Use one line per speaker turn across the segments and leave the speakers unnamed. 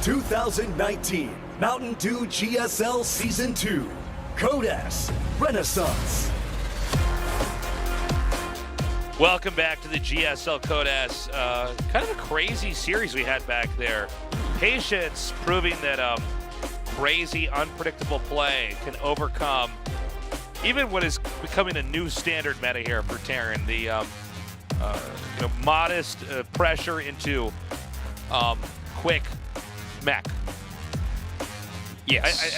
2019 Mountain Dew GSL Season 2, Codas Renaissance.
Welcome back to the GSL Codas. Kind of a crazy series we had back there. Patience proving that crazy, unpredictable play can overcome even what is becoming a new standard meta here for Terran. The modest pressure into quick mech.
Yes.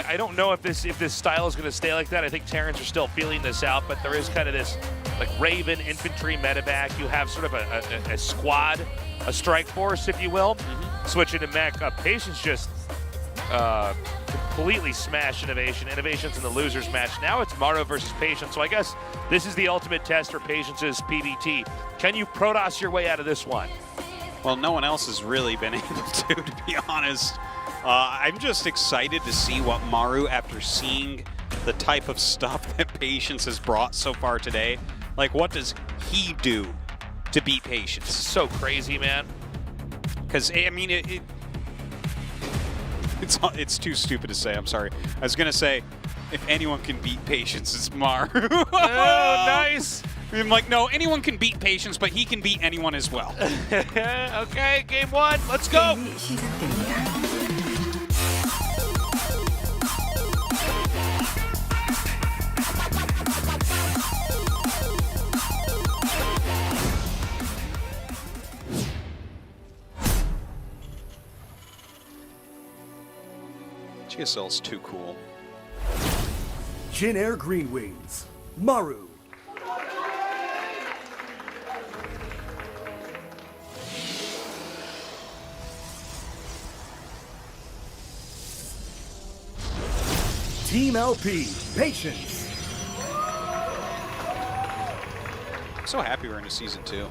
I don't know if this style is going to stay like that. I think Terrans are still feeling this out, but there is kind of this like Raven infantry metaback. You have sort of a squad, a strike force, if you will, switching to mech. Patience just completely smashed Innovation. Innovation's in the losers match. Now it's Maru versus Patience. So I guess this is the ultimate test for Patience's PBT. Can you Protoss your way out of this one?
Well, no one else has really been able to be honest. I'm just excited to see what Maru, after seeing the type of stuff that Patience has brought so far today, like what does he do to beat Patience?
This is so crazy, man.
Because, I mean, it's too stupid to say, I'm sorry. I was going to say, if anyone can beat Patience, it's Maru.
Oh, nice.
I'm like, no, anyone can beat Patience, but he can beat anyone as well.
Okay, game one, let's go.
GSL's too cool.
Jin Air Green Wings, Maru. Team LP, Patience.
I'm so happy we're into Season 2.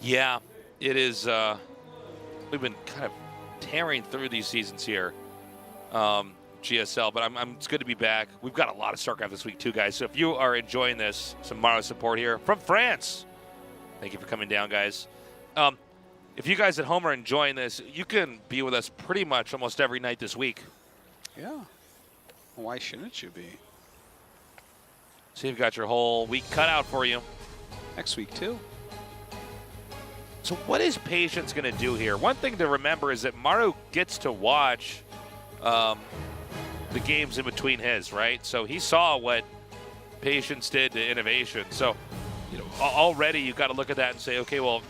Yeah, it is. We've been kind of tearing through these seasons here, GSL, but it's good to be back. We've got a lot of StarCraft this week too, guys. So if you are enjoying this, some Maru support here from France. Thank you for coming down, guys. If you guys at home are enjoying this, you can be with us pretty much almost every night this week.
Yeah. Why shouldn't you be?
So you've got your whole week cut out for you.
Next week too.
So what is Patience going to do here? One thing to remember is that Maru gets to watch the games in between his, right? So he saw what Patience did to Innovation. So, already you've got to look at that and say, okay, well,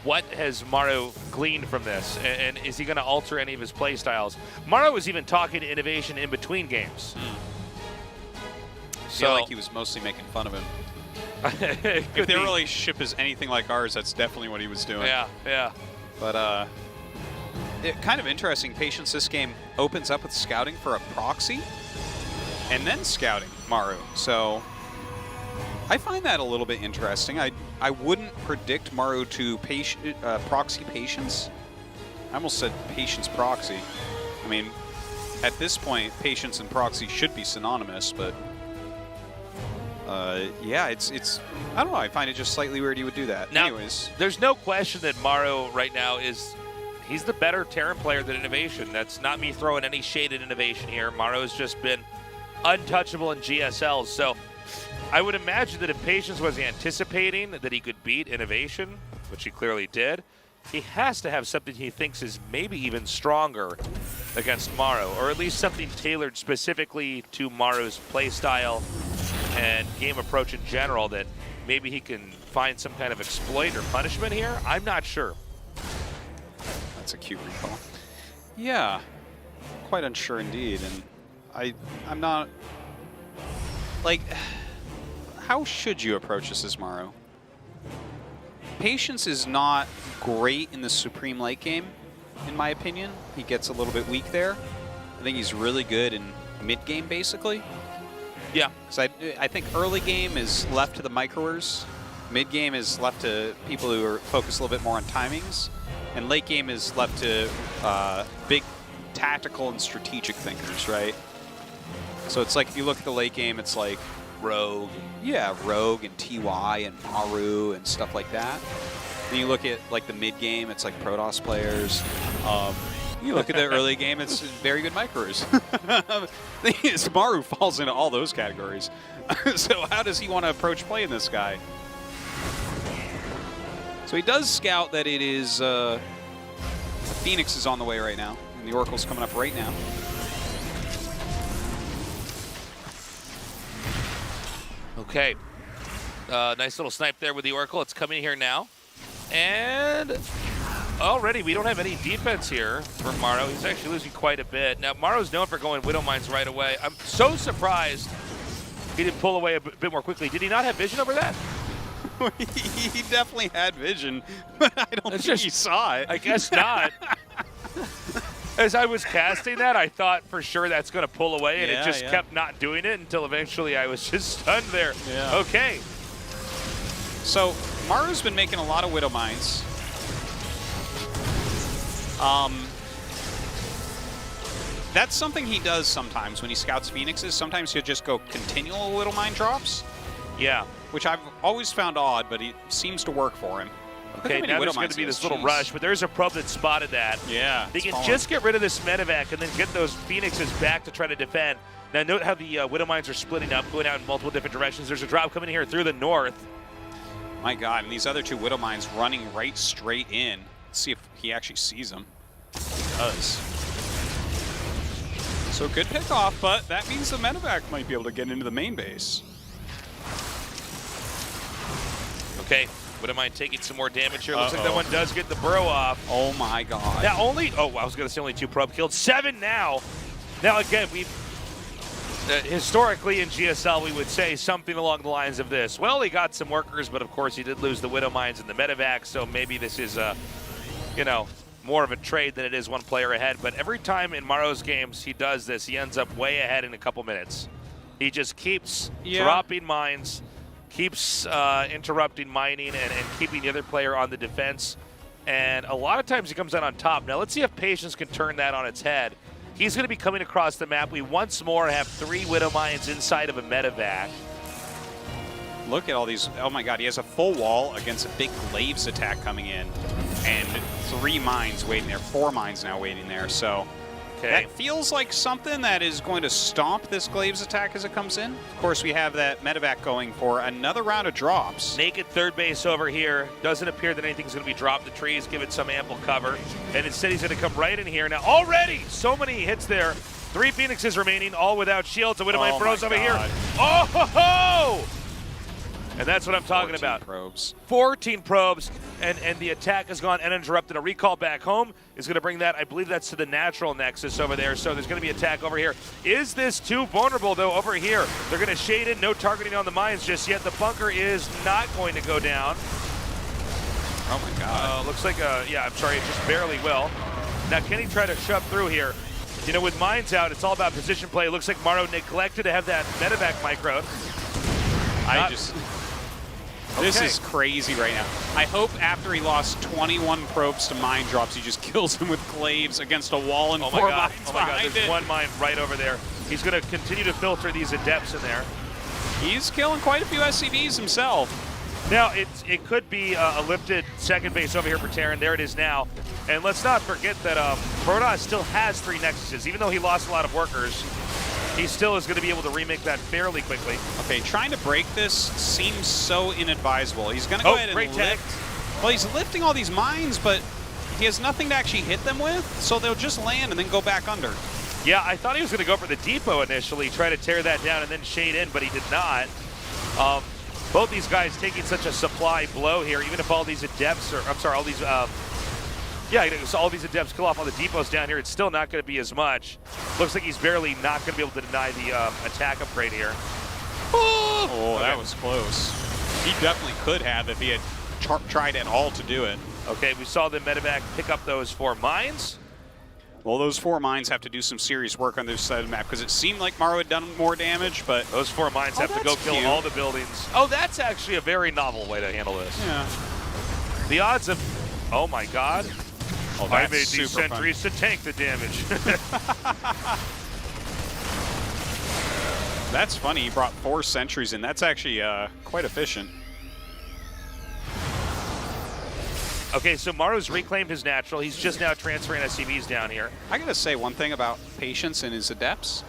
what has Maru gleaned from this? And is he going to alter any of his play styles? Maru was even talking to Innovation in between games.
I feel like he was mostly making fun of him. If their relationship is anything like ours, that's definitely what he was doing.
Yeah.
But kind of interesting. Patience this game opens up with scouting for a proxy, and then scouting Maru. So I find that a little bit interesting. I wouldn't predict Maru to proxy Patience. I almost said Patience proxy. I mean, at this point, Patience and proxy should be synonymous, but yeah, it's I don't know. I find it just slightly weird he would do that.
Now,
anyways,
there's no question that Maru right now he's the better Terran player than Innovation. That's not me throwing any shade at Innovation here. Maru has just been untouchable in GSL. So I would imagine that if Patience was anticipating that he could beat Innovation, which he clearly did, he has to have something he thinks is maybe even stronger against Maru, or at least something tailored specifically to Maru's play style and game approach in general that maybe he can find some kind of exploit or punishment here. I'm not sure.
That's a cute recall. Yeah, quite unsure indeed. And I'm not, like, how should you approach this as Maru? Patience is not great in the Supreme late game, in my opinion. He gets a little bit weak there. I think he's really good in mid game, basically.
Yeah.
Because I think early game is left to the microers. Mid game is left to people who are focused a little bit more on timings. And late game is left to big tactical and strategic thinkers, right? So it's like, if you look at the late game, it's like Rogue. Yeah, Rogue and TY and Maru and stuff like that. Then you look at like the mid game, it's like Protoss players. You look at the early game, it's very good micros. The thing is, Maru falls into all those categories. So how does he want to approach playing this guy? So he does scout that it is Phoenix is on the way right now, and the Oracle's coming up right now.
Okay. Nice little snipe there with the Oracle. It's coming here now. And already we don't have any defense here for Maru. He's actually losing quite a bit. Now, Maru's known for going Widow Mines right away. I'm so surprised he didn't pull away a bit more quickly. Did he not have vision over that?
He definitely had vision, but I don't think he saw it.
I guess not. As I was casting that, I thought for sure that's going to pull away, and it just kept not doing it until eventually I was just stunned there.
Yeah.
Okay.
So Maru's been making a lot of Widow Mines. That's something he does sometimes when he scouts Phoenixes. Sometimes he'll just go continual Widow Mine drops.
Yeah.
Which I've always found odd, but it seems to work for him.
Okay, now there's going to be this little rush, but there's a probe that spotted that.
Yeah.
They can just get rid of this medevac and then get those Phoenixes back to try to defend. Now note how the Widow Mines are splitting up, going out in multiple different directions. There's a drop coming here through the north.
My God, and these other two Widow Mines running right straight in. Let's see if he actually sees them. He does. So good pick off, but that means the medevac might be able to get into the main base.
Okay, Widow Mine taking some more damage here. Looks like that one does get the burrow off.
Oh my God.
Now only, I was going to say only 2 probe killed. 7 now. Now again, we've, historically in GSL, we would say something along the lines of this. Well, he got some workers, but of course he did lose the Widow Mines and the medevac, so maybe this is, you know, more of a trade than it is one player ahead. But every time in Maru's games he does this, he ends up way ahead in a couple minutes. He just keeps dropping mines, keeps interrupting mining and keeping the other player on the defense. And a lot of times he comes out on top. Now let's see if Patience can turn that on its head. He's going to be coming across the map. We once more have 3 Widow Mines inside of a medevac.
Look at all these. Oh my God, he has a full wall against a big Glaives attack coming in. And 3 mines waiting there, 4 mines now waiting there. So that feels like something that is going to stomp this Glaives attack as it comes in. Of course, we have that medevac going for another round of drops.
Naked third base over here. Doesn't appear that anything's going to be dropped. The trees give it some ample cover. And instead he's going to come right in here. Now already so many hits there. 3 Phoenixes remaining, all without shields. A Widow Mine throws over here. Oh ho ho! And that's what I'm talking about. 14 probes, and the attack has gone uninterrupted. A recall back home is going to bring that. I believe that's to the natural nexus over there. So there's going to be attack over here. Is this too vulnerable, though, over here? They're going to shade in. No targeting on the mines just yet. The bunker is not going to go down.
Oh, my God.
Looks like, yeah, I'm sorry, it just barely will. Now, can he try to shove through here? You know, with mines out, it's all about position play. It looks like Maru neglected to have that medevac micro.
This is crazy right now. I hope after he lost 21 probes to mine drops, he just kills him with Glaives against a wall and 4 mines.
Oh my God, there's 1 mine right over there. He's going to continue to filter these adepts in there.
He's killing quite a few SCVs himself.
Now, it could be a lifted second base over here for Terran. There it is now. And let's not forget that Protoss still has 3 Nexuses. Even though he lost a lot of workers, he still is going to be able to remake that fairly quickly.
Okay, trying to break this seems so inadvisable. He's going to go ahead and lift. Well, he's lifting all these mines, but he has nothing to actually hit them with, so they'll just land and then go back under.
Yeah, I thought he was going to go for the depot initially, try to tear that down and then shade in, but he did not. Both these guys taking such a supply blow here, even if all these adepts are, I'm sorry, all these, all these adepts kill off all the depots down here, it's still not going to be as much. Looks like he's barely not going to be able to deny the attack upgrade here.
Oh, that was close. He definitely could have if he had tried at all to do it.
Okay, we saw the medevac pick up those 4 mines.
Well, those 4 mines have to do some serious work on this side of the map because it seemed like Maru had done more damage, but...
Those 4 mines have to go kill all the buildings. Oh, that's actually a very novel way to handle this.
Yeah.
The odds of... Oh, my God.
Oh,
I made these sentries to tank the damage.
That's funny. He brought 4 sentries in. That's actually quite efficient.
Okay, so Maru's reclaimed his natural. He's just now transferring SCVs down here.
I gotta say one thing about Patience and his Adepts.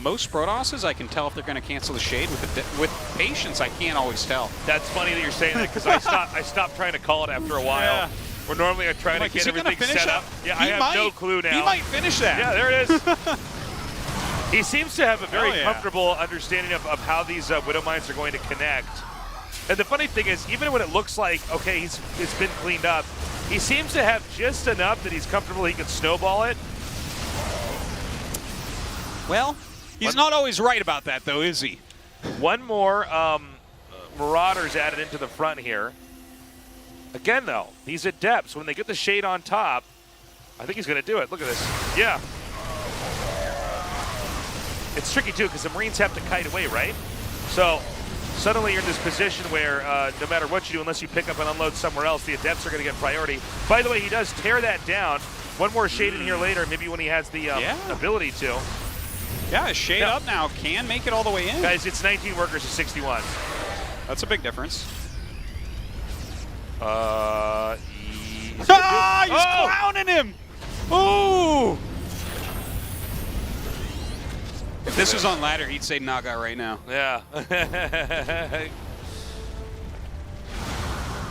Most Protosses, I can tell if they're going to cancel the shade. With Patience, I can't always tell.
That's funny that you're saying that because I stopped trying to call it after a while.
Yeah.
Where normally I try to get everything set up. Yeah, I have no clue now.
He might finish that.
Yeah, there it is. He seems to have a very comfortable understanding of how these Widow Mines are going to connect. And the funny thing is, even when it looks like, okay, it's been cleaned up, he seems to have just enough that he's comfortable he can snowball it.
Well, he's not always right about that, though, is he?
One more Marauders added into the front here. Again, though, these Adepts, when they get the shade on top, I think he's going to do it. Look at this. Yeah. It's tricky, too, because the Marines have to kite away, right? So suddenly you're in this position where no matter what you do, unless you pick up and unload somewhere else, the Adepts are going to get priority. By the way, he does tear that down. One more shade in here later, maybe when he has the ability to.
Yeah, his shade up now can make it all the way in.
Guys, it's 19 workers to 61.
That's a big difference.
He's
clowning him! Ooh! If this was on ladder, he'd say Naga right now.
Yeah.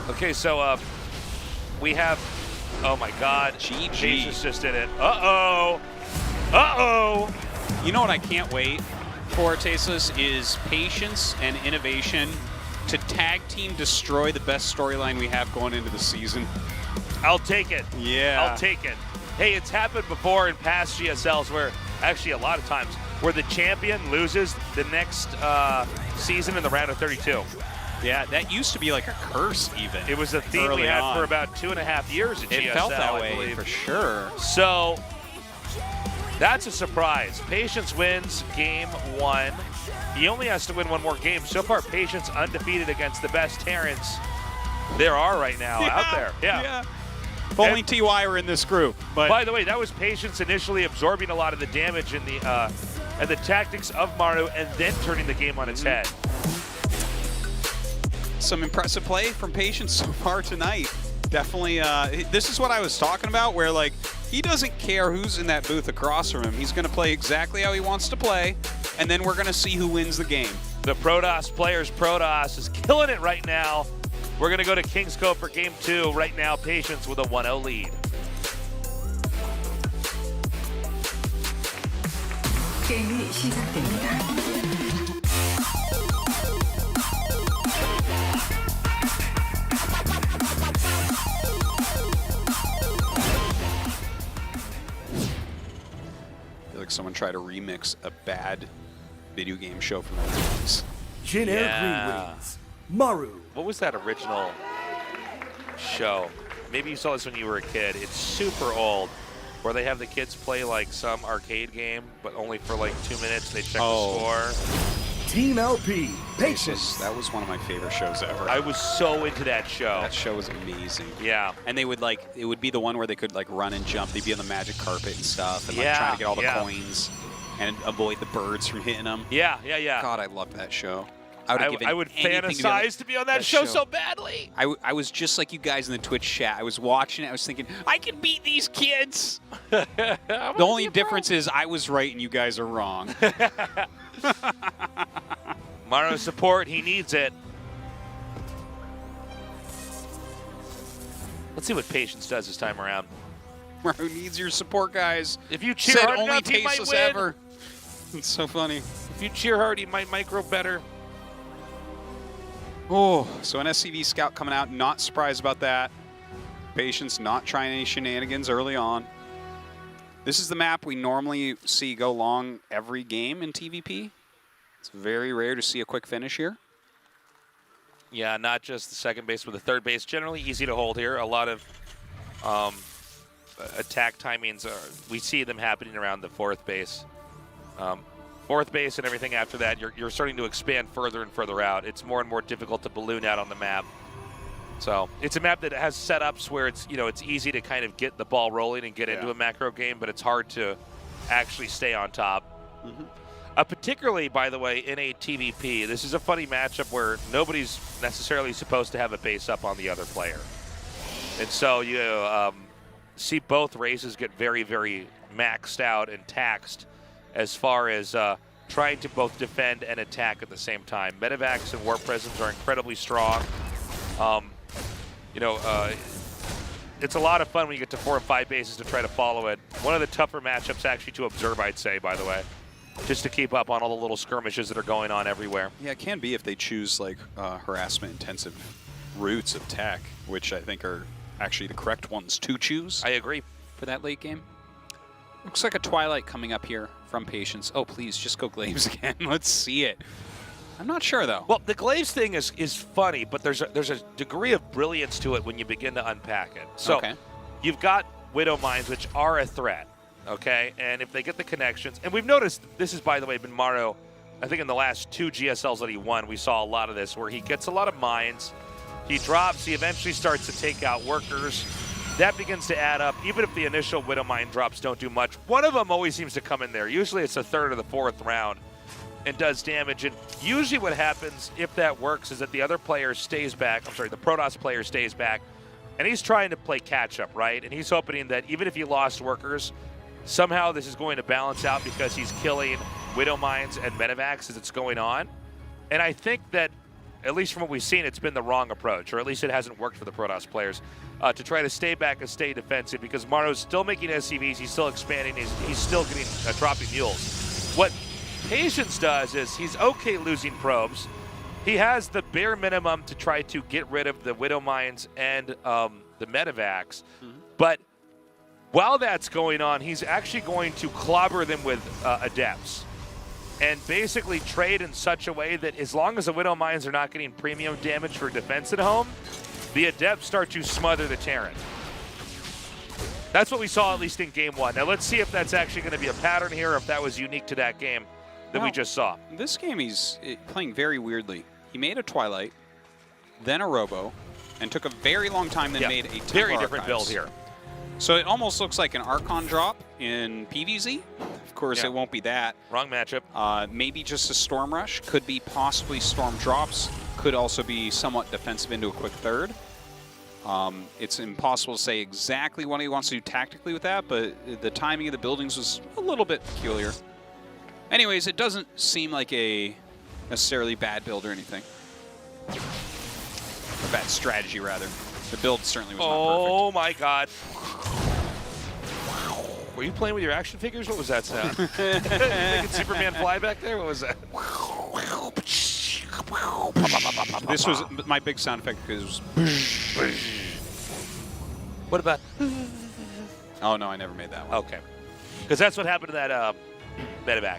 Okay, so we have, oh my God.
GG.
Jesus just did it. Uh-oh. Uh-oh.
You know what I can't wait for, Tasteless, is patience and innovation to tag team destroy the best storyline we have going into the season.
I'll take it.
Yeah.
I'll take it. Hey, it's happened before in past GSLs where, actually a lot of times, where the champion loses the next season in the round of 32.
Yeah, that used to be like a curse even.
It was a theme we had for about 2.5 years at GSL,
It felt that way,
I believe.
for sure.
So, that's a surprise. Patience wins game 1. He only has to win one more game. So far, Patience undefeated against the best Terrans there are right now out there. Yeah.
If only TY were in this group. But
by the way, that was Patience initially absorbing a lot of the damage in the and the tactics of Maru, and then turning the game on its head.
Some impressive play from Patience so far tonight. Definitely, this is what I was talking about, where like he doesn't care who's in that booth across from him. He's going to play exactly how he wants to play, and then we're going to see who wins the game.
The Protoss players, Protoss is killing it right now. We're going to go to King's Cove for game 2. Right now, Patience with a 1-0 lead.
게임이 시작됩니다.
I feel like someone tried to remix a bad video game show from the 90s.
Jin Air Green Wings. Maru.
What was that original show? Maybe you saw this when you were a kid. It's super old, where they have the kids play like some arcade game, but only for like 2 minutes. They check the score.
Team LP. Patience.
That was one of my favorite shows ever.
I was so into that show.
That show was amazing.
Yeah.
And they would like, it would be the one where they could like run and jump. They'd be on the magic carpet and stuff, and like trying to get all the coins and avoid the birds from hitting them.
Yeah.
God, I loved that show.
I would fantasize to be on that show so badly.
I was just like you guys in the Twitch chat. I was watching it. I was thinking, I can beat these kids. The only difference is I was right and you guys are wrong.
Maru support, he needs it. Let's see what Patience does this time around.
Maru needs your support, guys.
If you cheer hard
only
enough, he might
Tasteless
win.
ever. It's so funny.
If you cheer hard, he might micro better.
Oh, so an SCV scout coming out, not surprised about that. Patience not trying any shenanigans early on. This is the map we normally see go long every game in TVP. It's very rare to see a quick finish here.
Yeah, not just the second base, but the third base. Generally easy to hold here. A lot of attack timings, we see them happening around the fourth base. Fourth base and everything after that, you're starting to expand further and further out. It's more and more difficult to balloon out on the map. So it's a map that has setups where it's easy to kind of get the ball rolling and get into a macro game, but it's hard to actually stay on top. Particularly, by the way, in a TVP, this is a funny matchup where nobody's necessarily supposed to have a base up on the other player. And so you see both races get very, very maxed out and taxed as far as trying to both defend and attack at the same time. Medevacs and Warp Presence are incredibly strong. It's a lot of fun when you get to 4 and 5 bases to try to follow it. One of the tougher matchups actually to observe, I'd say, by the way, just to keep up on all the little skirmishes that are going on everywhere.
Yeah, it can be if they choose like harassment-intensive routes of tech, which I think are actually the correct ones to choose.
I agree.
For that late game. Looks like a Twilight coming up here from Patience. Oh, please, just go Glaives again. Let's see it. I'm not sure, though.
Well, the Glaives thing is funny, but there's a degree of brilliance to it when you begin to unpack it. So you've got Widow Mines, which are a threat, okay? And if they get the connections, and we've noticed, this has, by the way, been Maru, I think in the last 2 GSLs that he won, we saw a lot of this, where he gets a lot of mines, he drops, he eventually starts to take out workers. That begins to add up, even if the initial Widow Mine drops don't do much. One of them always seems to come in there. Usually it's the 3rd or the 4th round and does damage. And usually what happens, if that works, is that the other player stays back. I'm sorry, the Protoss player stays back, and he's trying to play catch-up, right? And he's hoping that even if he lost workers, somehow this is going to balance out because he's killing Widow Mines and Medevacs as it's going on. And I think that, at least from what we've seen, it's been the wrong approach, or at least it hasn't worked for the Protoss players, to try to stay back and stay defensive, because Maru's still making SCVs, he's still expanding, he's still getting dropping mules. What Patience does is he's okay losing probes. He has the bare minimum to try to get rid of the Widow Mines and the Medevacs, but while that's going on, he's actually going to clobber them with Adepts and basically trade in such a way that as long as the Widow Mines are not getting premium damage for defense at home, the Adepts start to smother the Terran. That's what we saw, at least in Game 1. Now let's see if that's actually going to be a pattern here, or if that was unique to that game that we just saw.
This game he's playing very weirdly. He made a Twilight, then a Robo, and took a very long time, then made a Templar
very different
Archives.
build here.
So it almost looks like an Archon drop in PvZ. Of course, it won't be that.
Wrong matchup.
Maybe just a Storm Rush. Could be possibly Storm drops. Could also be somewhat defensive into a quick third. It's impossible to say exactly what he wants to do tactically with that, but the timing of the buildings was a little bit peculiar. Anyways, it doesn't seem like a necessarily bad build or anything. Or bad strategy, rather. The build certainly was not perfect.
Oh my god. Were you playing with your action figures? What was that sound? Making Superman fly back there? What was that?
This was my big sound effect because it was...
What about...
Oh no, I never made that one.
Okay. Because that's what happened to that Medevac.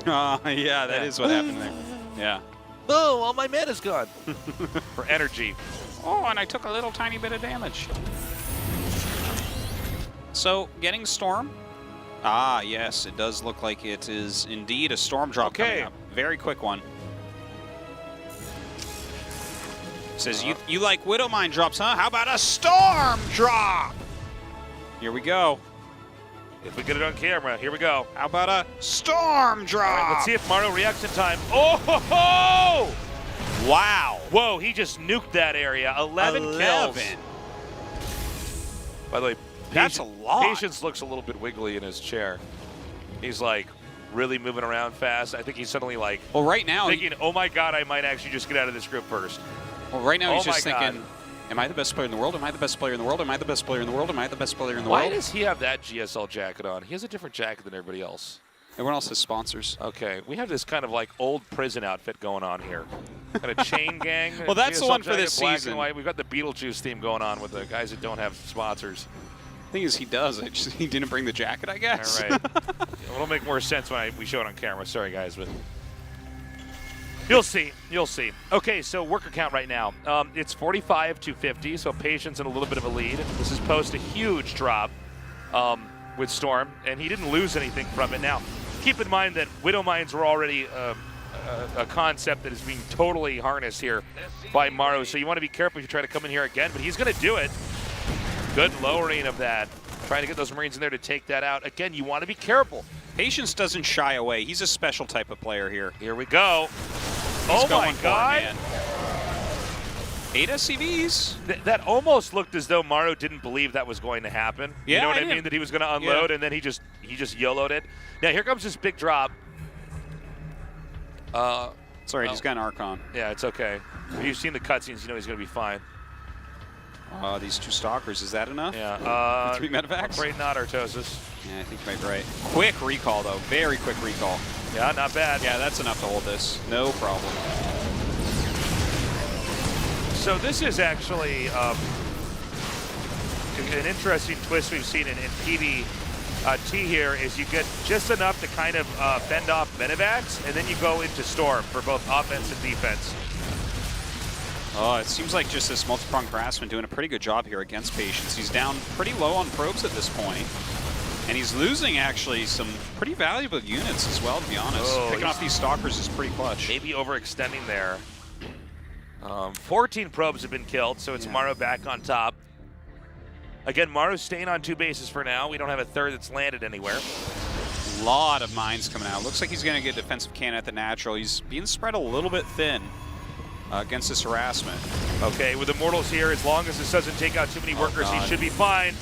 Yeah, that is what happened there. Yeah.
Oh, all my mana's gone. For energy.
Oh, and I took a little tiny bit of damage. So, getting Storm. Ah, yes, it does look like it is indeed a Storm drop coming up. Very quick one. Says, you like Widow Mine drops, huh? How about a Storm drop? Here we go.
If we get it on camera, here we go.
How about a Storm drop?
All right, let's see if Maru reacts in time. Oh, ho, ho!
Wow.
Whoa, he just nuked that area. 11 kills. By the way,
that's a lot.
Patience looks a little bit wiggly in his chair. He's like really moving around fast. I think he's suddenly like,
well, right now
thinking, oh my god, I might actually just get out of this group first.
Well, right now he's just thinking, am I the best player in the world? Am I the best player in the world? Am I the best player in the world? Am I the best player in the world?
Why does he have that GSL jacket on? He has a different jacket than everybody else.
Everyone else has sponsors.
Okay, we have this kind of like old prison outfit going on here. Kind of chain gang.
Well, that's
GSL
the one for
jacket,
this
black
season.
And white. We've got the Beetlejuice theme going on with the guys that don't have sponsors.
The thing is, he does. He didn't bring the jacket, I guess.
All right. It'll make more sense when we show it on camera. Sorry, guys, but you'll see. You'll see. Okay, so worker count right now. It's 45 to 50, so Patience in a little bit of a lead. This is post a huge drop with Storm, and he didn't lose anything from it. Now, keep in mind that Widow Mines were already a concept that is being totally harnessed here by Maru, so you want to be careful if you try to come in here again, but he's going to do it. Good lowering of that. Trying to get those Marines in there to take that out. Again, you want to be careful.
Patience doesn't shy away. He's a special type of player here.
Here we go.
He's
oh
going
my god.
8 SCVs.
That almost looked as though Maru didn't believe that was going to happen.
Yeah,
you know what
I
I mean?
didn't-
That he was going to unload,
Yeah.
and then he just YOLO'd it. Now here comes this big drop.
Sorry, he's got an Archon.
Yeah, it's okay. If you've seen the cutscenes, you know he's going to be fine.
These 2 Stalkers, is that enough?
Yeah.
3 medevacs?
I'm afraid not, Artosis.
Yeah, I think you might be right. Quick recall, though. Very quick recall.
Yeah, not bad.
Yeah, that's enough to hold this. No problem.
So this is actually an interesting twist we've seen in PvT here is you get just enough to kind of fend off medevacs, and then you go into Storm for both offense and defense.
Oh, it seems like just this multi-pronged harassment doing a pretty good job here against Patience. He's down pretty low on probes at this point, and he's losing actually some pretty valuable units as well, to be honest.
Oh,
Picking off these Stalkers is pretty clutch.
Maybe overextending there. 14 probes have been killed, so it's Maru back on top. Again, Maru's staying on 2 bases for now. We don't have a third that's landed anywhere.
A lot of mines coming out. Looks like he's going to get defensive cannon at the natural. He's being spread a little bit thin against this harassment.
Okay, with Immortals here, as long as this doesn't take out too many workers, he should be fine.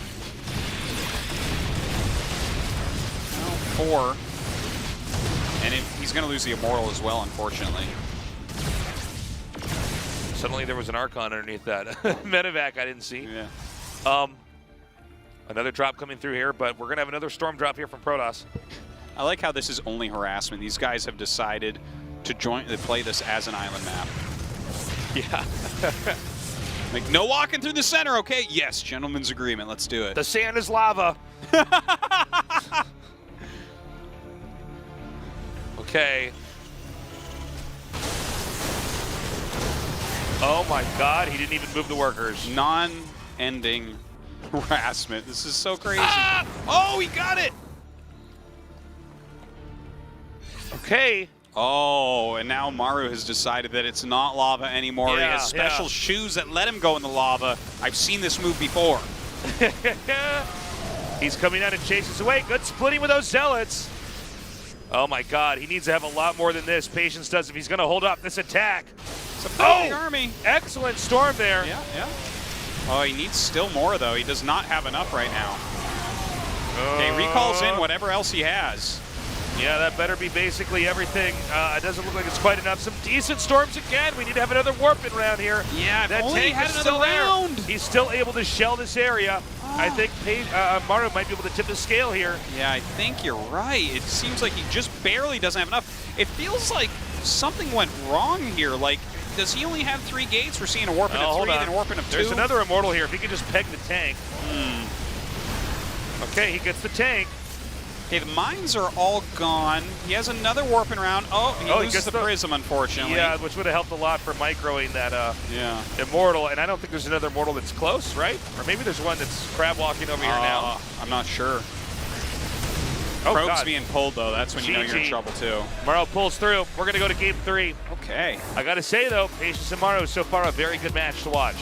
4. And he's going to lose the Immortal as well, unfortunately.
Suddenly there was an Archon underneath that. Medevac I didn't see.
Yeah.
Another drop coming through here, but we're going to have another Storm drop here from Protoss.
I like how this is only harassment. These guys have decided to play this as an island map.
Yeah.
Like, no walking through the center, okay? Yes, gentleman's agreement. Let's do it.
The sand is lava. Okay. Oh my God, he didn't even move the workers.
Non-ending harassment. This is so crazy.
Ah!
Oh, he got it!
Okay.
Oh, and now Maru has decided that it's not lava anymore. He
Yeah,
has special
yeah.
shoes that let him go in the lava. I've seen this move before.
He's coming out and chases away. Good splitting with those Zealots. Oh my God, he needs to have a lot more than this. Patience does if he's going to hold up this attack.
It's a big army.
Excellent Storm there.
Yeah, yeah. Oh, he needs still more, though. He does not have enough right now. Okay, recalls in whatever else he has.
Yeah, that better be basically everything. It doesn't look like it's quite enough. Some decent Storms again. We need to have another warping round here.
Yeah, if
that
only he
tank
had
is
another
still there.
round.
He's still able to shell this area. I think Maru might be able to tip the scale here.
Yeah, I think you're right. It seems like he just barely doesn't have enough. It feels like something went wrong here. Like, does he only have 3 gates? We're seeing a warping of 3 and a warping of 2.
There's another Immortal here. If he could just peg the tank. Okay, he gets the tank.
Okay, the mines are all gone. He has another warping round. Oh, he loses
gets
the prism, unfortunately.
Yeah, which would have helped a lot for microing that Immortal. And I don't think there's another Immortal that's close, right? Or maybe there's one that's crab walking over here now.
I'm not sure.
Oh,
Probe's
God.
being pulled, though. That's when you know you're in
GG.
trouble, too.
Maru pulls through. We're going to go to game 3.
Okay.
I got to say, though, Patience and Maru so far a very good match to watch.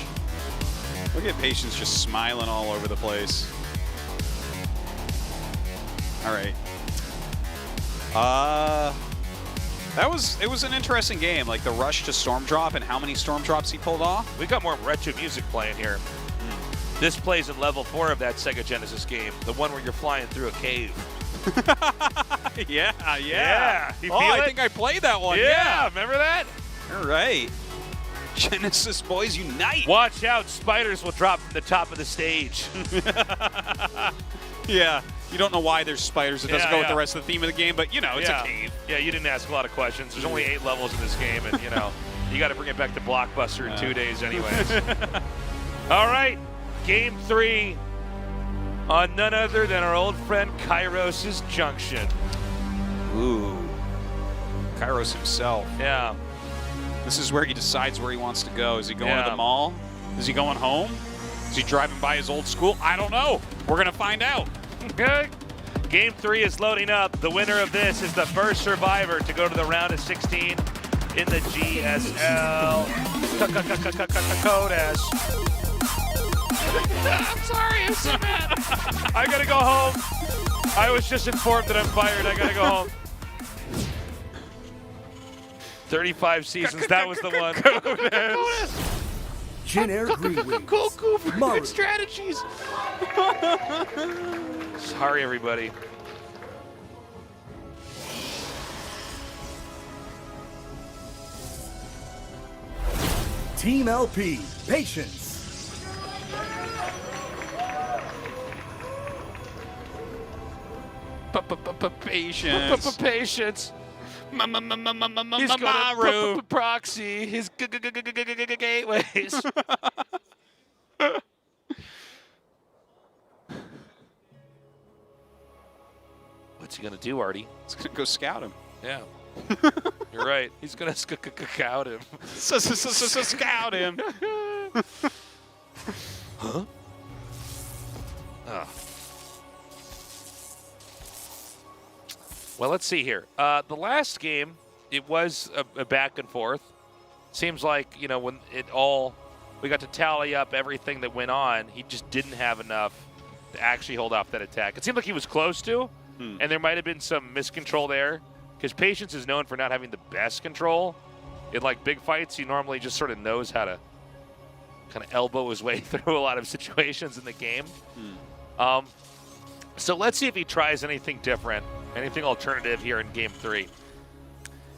Look at Patience just smiling all over the place. All right. It was an interesting game, like the rush to Storm Drop and how many Storm Drops he pulled off.
We got more retro music playing here. This plays in level 4 of that Sega Genesis game, the one where you're flying through a cave.
Yeah.
You feel
I
it?
think I played that one.
Yeah, remember that?
All right. Genesis boys unite.
Watch out, spiders will drop from the top of the stage.
Yeah. You don't know why there's spiders. It doesn't go with the rest of the theme of the game, but you know, it's a cave.
Yeah, you didn't ask a lot of questions. There's only 8 levels in this game, and you know, you got to bring it back to Blockbuster in 2 days anyways. All right, game 3 on none other than our old friend Kairos' Junction.
Ooh. Kairos himself.
Yeah.
This is where he decides where he wants to go. Is he going to
Yeah.
the mall? Is he going home? Is he driving by his old school? I don't know. We're going to find out.
Okay. Game 3 is loading up. The winner of this is the first survivor to go to the round of 16 in the GSL. Codas. I'm sorry, I'm so mad. I gotta go home. I was just informed that I'm fired. I gotta go home. 35 seasons, that was the one.
Jin Air Green wins.
Cool for
Maru.
good strategies. Sorry, everybody.
Team LP, patience.
Patience.
Patience. He's
Maru.
going to proxy his gateways. What's he gonna do, Artie?
It's gonna go scout him.
Yeah, you're right. He's gonna scout him.
Scout him.
Huh? Oh. Well, let's see here. The last game, it was a back and forth. Seems like, you know, when we got to tally up everything that went on, he just didn't have enough to actually hold off that attack. It seemed like he was close to, and there might have been some miscontrol there, because Patience is known for not having the best control. In like big fights, he normally just sort of knows how to kind of elbow his way through a lot of situations in the game. So let's see if he tries anything different, anything alternative here in Game 3.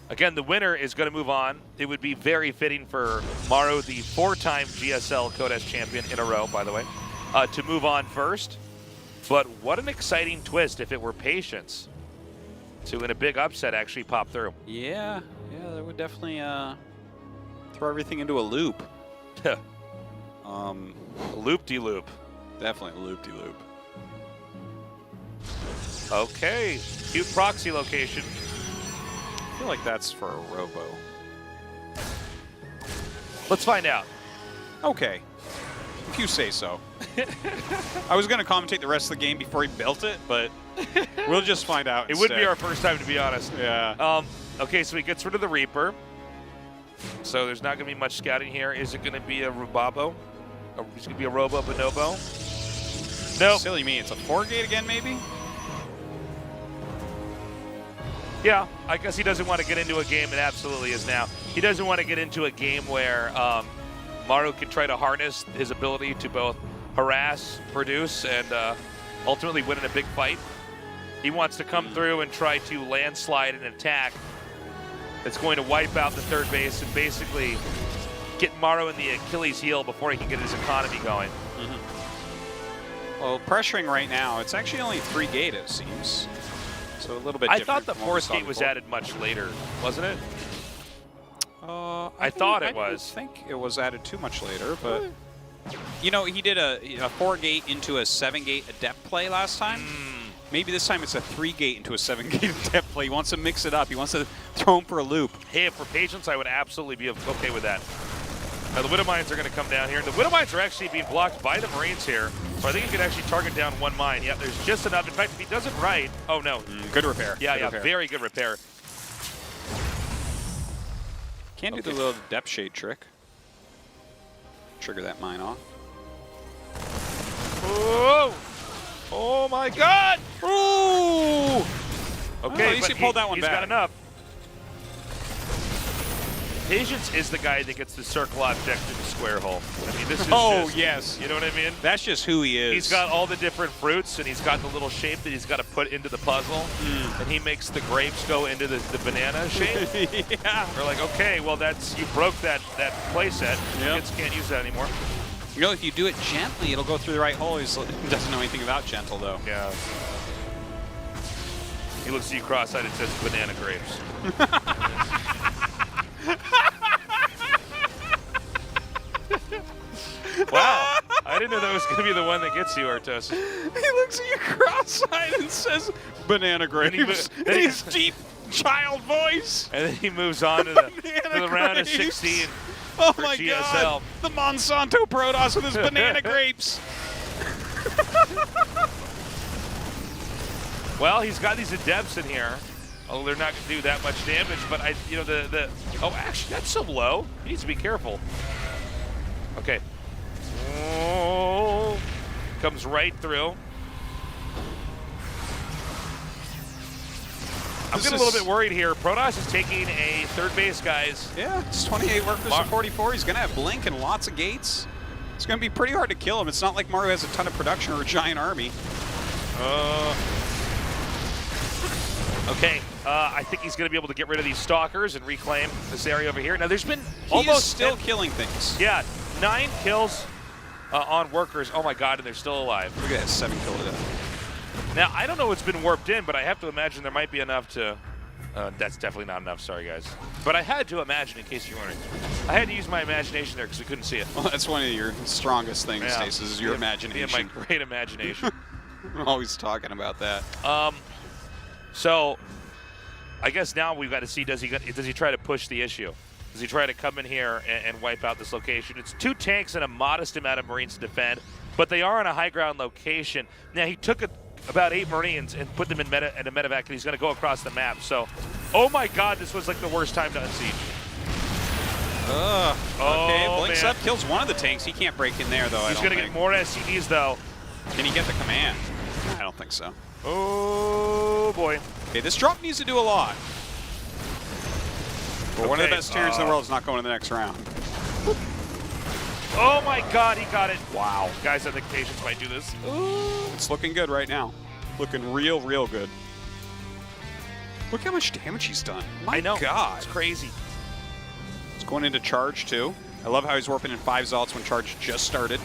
Again, the winner is going to move on. It would be very fitting for Maru, the 4-time GSL Codes champion in a row, by the way, to move on first. But what an exciting twist if it were Patience to, in a big upset, actually pop through.
Yeah, that would definitely throw everything into a loop.
Loop-de-loop.
Definitely a loop-de-loop.
Okay, cute proxy location.
I feel like that's for a robo.
Let's find out.
Okay, if you say so. I was going to commentate the rest of the game before he built it, but we'll just find out.
It wouldn't be our first time, to be honest.
Yeah.
Okay, so he gets rid of the Reaper. So there's not going to be much scouting here. Is it going to be a Rubabo? Is it going to be a Robo Bonobo? Nope.
Silly me, it's a 4-gate again, maybe?
Yeah, I guess he doesn't want to get into a game. It absolutely is now. He doesn't want to get into a game where Maru can try to harness his ability to both harass, produce, and ultimately win in a big fight. He wants to come through and try to landslide an attack that's going to wipe out the third base and basically get Maru in the Achilles heel before he can get his economy going.
Well, pressuring right now, it's actually only 3-gate, it seems. So a little bit
I
different
thought the
from what we
4th
saw
gate was
before.
added much later, wasn't it?
I
thought it
I
was.
think it was added too much later, but you know, he did a 4-gate into a 7-gate adept play last time. Maybe this time it's a 3-gate into a 7-gate adept play. He wants to mix it up. He wants to throw him for a loop.
Hey, for Patience, I would absolutely be okay with that. Now, the Widow Mines are going to come down here. The Widow Mines are actually being blocked by the Marines here, so I think he could actually target down one mine. Yeah, there's just enough. In fact, if he does it right, oh no.
Good repair.
Yeah,
good
yeah,
repair.
very good repair.
Can do the little depth shade trick. Trigger that mine off.
Oh! Oh my God!
Ooh!
Okay,
at least
but
he pulled that one
he's
back.
got enough. Patience is the guy that gets the circle object in the square hole. I mean, this is just,
yes.
you know what I mean?
That's just who he is.
He's got all the different fruits, and he's got the little shape that he's got to put into the puzzle, and he makes the grapes go into the banana shape.
yeah.
We're like, okay, well, you broke that play set.
Yep.
Kids can't use that anymore.
You know, if you do it gently, it'll go through the right hole. He doesn't know anything about gentle, though.
Yeah. He looks at you cross-eyed and says, banana grapes. Wow, I didn't know that was going to be the one that gets you, Artosis.
He looks at you cross-eyed and says, banana grapes.
And
in his deep child voice.
And then he moves on to the round of 16
Oh
for
my
GSL.
God. The Monsanto Protoss with his banana grapes.
Well, he's got these adepts in here. Although they're not going to do that much damage, but oh, actually, that's so low. He needs to be careful. Okay. Oh, comes right through. I'm getting a little bit worried here. Protoss is taking a third base, guys.
Yeah, it's 28 workers to 44. He's going to have Blink and lots of gates. It's going to be pretty hard to kill him. It's not like Maru has a ton of production or a giant army.
Okay, I think he's going to be able to get rid of these stalkers and reclaim this area over here. Now, there's been
almost still killing things.
Yeah, 9 kills on workers. Oh my god, and they're still alive.
Look at that 7 kill to death.
Now, I don't know what's been warped in, but I have to imagine there might be enough to... that's definitely not enough, sorry guys. But I had to imagine, in case you're wondering. I had to use my imagination there because we couldn't see it.
Well, that's one of your strongest things, Stace, is your imagination.
Yeah, my great imagination.
I'm always talking about that.
So, I guess now we've got to see, does he try to push the issue? Does he try to come in here and wipe out this location? It's 2 tanks and a modest amount of Marines to defend, but they are on a high ground location. Now, he took about 8 Marines and put them in a medevac, and he's going to go across the map. So, oh my god, this was like the worst time to unsiege.
Okay, Blinks up, kills one of the tanks. He can't break in there, though,
He's going to get more SCVs, though.
Can he get the command? I don't think so.
Oh, boy.
Okay, this drop needs to do a lot. But one of the best Terrans in the world is not going to the next round.
Oh my god, he got it. Wow. Guys, I think Patience might do this.
It's looking good right now. Looking real, real good. Look how much damage he's done. My
I know.
God.
It's crazy.
It's going into charge, too. I love how he's warping in 5 Zalts when charge just started.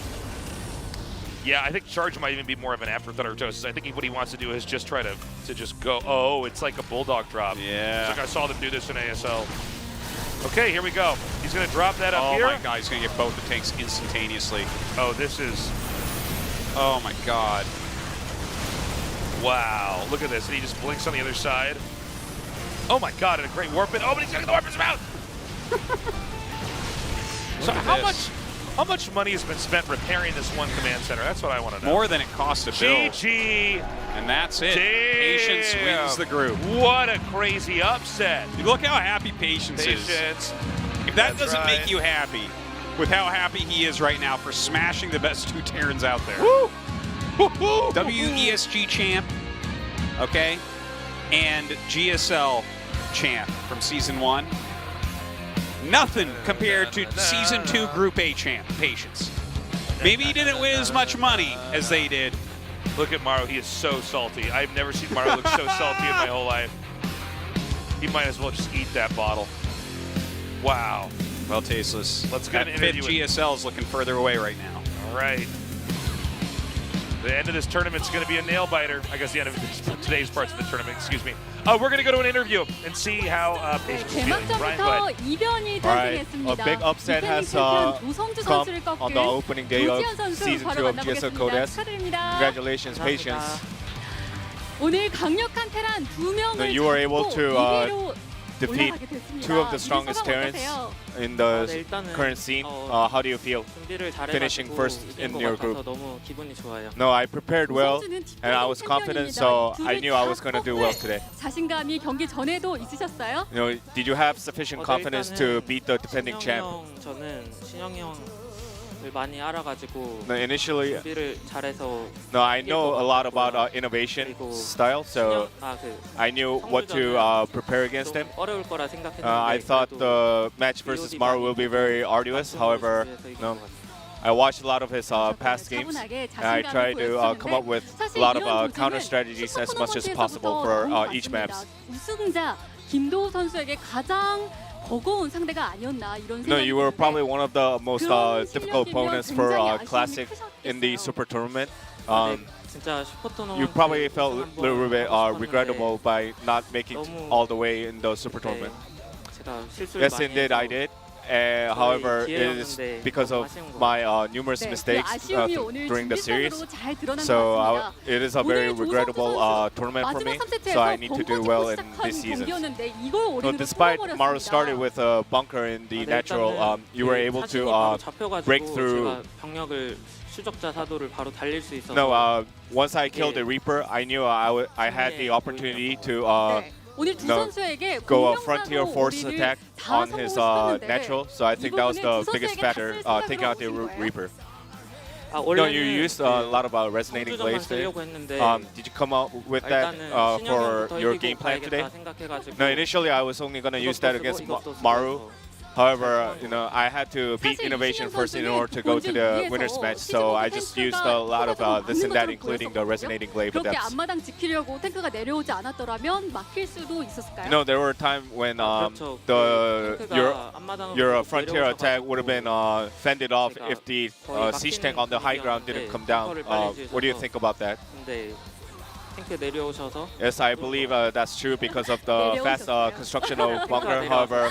Yeah, I think charge might even be more of an afterthought or Artosis. I think what he wants to do is just try to just go, oh, it's like a bulldog drop.
Yeah.
It's like I saw them do this in ASL. Okay, here we go. He's going to drop that up here.
Oh my god, he's going to get both the tanks instantaneously.
Oh, this is...
Oh my god.
Wow, look at this. And he just blinks on the other side. Oh my god, and a great warp in. Oh, but he's going to the warpers out! So how much money has been spent repairing this one command center? That's what I want to know.
More than it cost to build.
GG!
And that's it.
Damn.
Patience wins the group.
What a crazy upset.
Look how happy Patience is. If that doesn't make you happy with how happy he is right now for smashing the best 2 Terrans out there.
Woo!
WESG champ, okay, and GSL champ from Season 1. Nothing compared to Season 2 Group A champ, Patience. Maybe he didn't win as much money as they did.
Look at Maru, he is so salty. I've never seen Maru look so salty in my whole life. He might as well just eat that bottle. Wow.
Well, Tasteless.
Let's get an interview.
That 5th GSL is looking further away right now.
All right. The end of this tournament's going to be a nail-biter. I guess the end of today's parts of the tournament, excuse me. We're going to go to an interview and see how Patience is feeling. Brian, go ahead.
All right, a big upset has come on the opening day of Season 2 of GSL Codes. Congratulations, Patience. You were able to defeat 2 of the strongest Terrans in the current scene. How do you feel finishing first in your group? No, I prepared well and I was confident, so I knew I was going to do well today. Did you have sufficient confidence to beat the defending champ? No, initially, no, I know a lot about innovation style, so I knew what to prepare against him. I thought the match versus Maru will be very arduous. However, no, I watched a lot of his past games, and I tried to come up with a lot of counter strategies as much as possible for each maps. No, you were probably one of the most difficult opponents for Classic in the Super Tournament. You probably felt a little bit regrettable by not making all the way in the Super Tournament. Yes, indeed, I did. However, it is because of my numerous mistakes during the series. So it is a very regrettable tournament for me. So I need to do well in this season. So despite Maru started with a bunker in the natural, you were able to break through. No, once I killed the Reaper, I knew I had the opportunity to go a frontier force attack on his natural, so I think that was the biggest factor, taking out the Reaper. No, you used a lot of resonating blades there. Did you come up with that for your game plan today? No, initially I was only going to use that against Maru. However, I had to beat Innovation first in order to go to the winner's match, so I just used a lot of this and that, including the resonating blade. But
그렇게
that's,
앞마당 지키려고 탱크가 내려오지 않았더라면 막힐 수도 있었을까요?
there were times when your frontier attack would have been fended off if the siege tank on the high ground didn't come down. What do you think about that? Yes, I believe that's true because of the fast construction of bunker. However,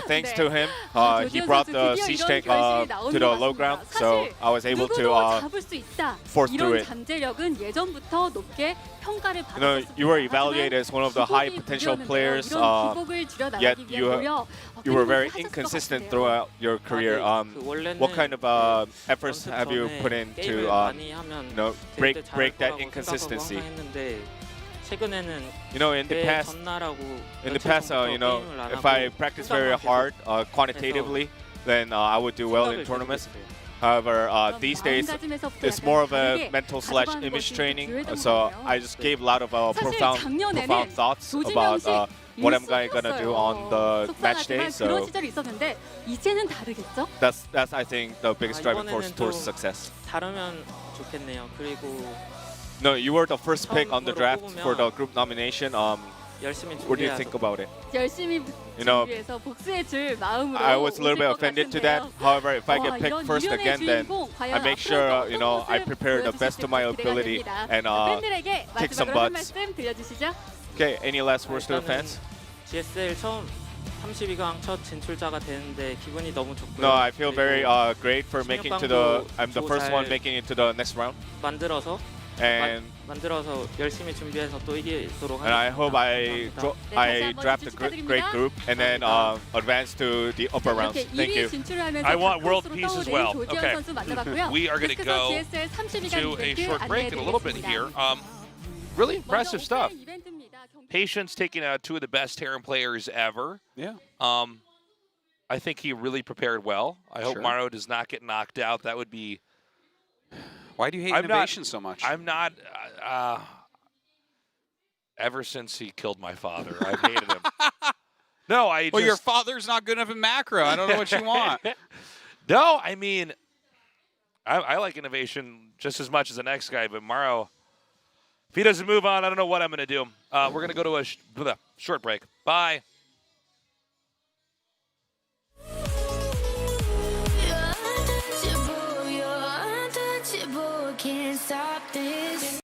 thanks to him, he brought the siege tank to the low ground, so I was able to force through it. You were evaluated as one of the high potential players, yet you were very inconsistent throughout your career. What kind of efforts have you put in to break that inconsistency? In the past, if I practice very hard quantitatively, then I would do well in tournaments. However, these days, it's more of a mental/image training. So I just gave a lot of profound thoughts about what I'm gonna do on the match day. So that's I think the biggest driving force towards success. No, you were the first pick on the draft for the group nomination. What do you think about it? I was a little bit offended to that. However, if I get picked first again, then I make sure I prepare the best of my ability and kick some butts. Okay, any last words to the fans?
GSL 처음 32강 첫 진출자가 되는데 기분이 너무 좋고요.
No, I feel very great for making to the. I'm the first one making it to the next round.
만들어서 열심히 준비해서 또 이기도록 하겠습니다.
And I hope I draft a great group and then advance to the upper rounds. Thank you.
I want world peace as well. Okay. We are going to go to a short break in a little bit here. Really impressive stuff. Patience taking out two of the best Terran players ever.
Yeah.
I think he really prepared well. I hope Maru does not get knocked out. That would be...
Why do you hate Innovation so much?
I'm not... ever since he killed my father, I've hated him. No,
Well, your father's not good enough in macro. I don't know what you want.
No, I mean... I like Innovation just as much as the next guy, but Maru... If he doesn't move on, I don't know what I'm going to do. We're going to go to a short break. Bye.
You're untouchable, can't stop this.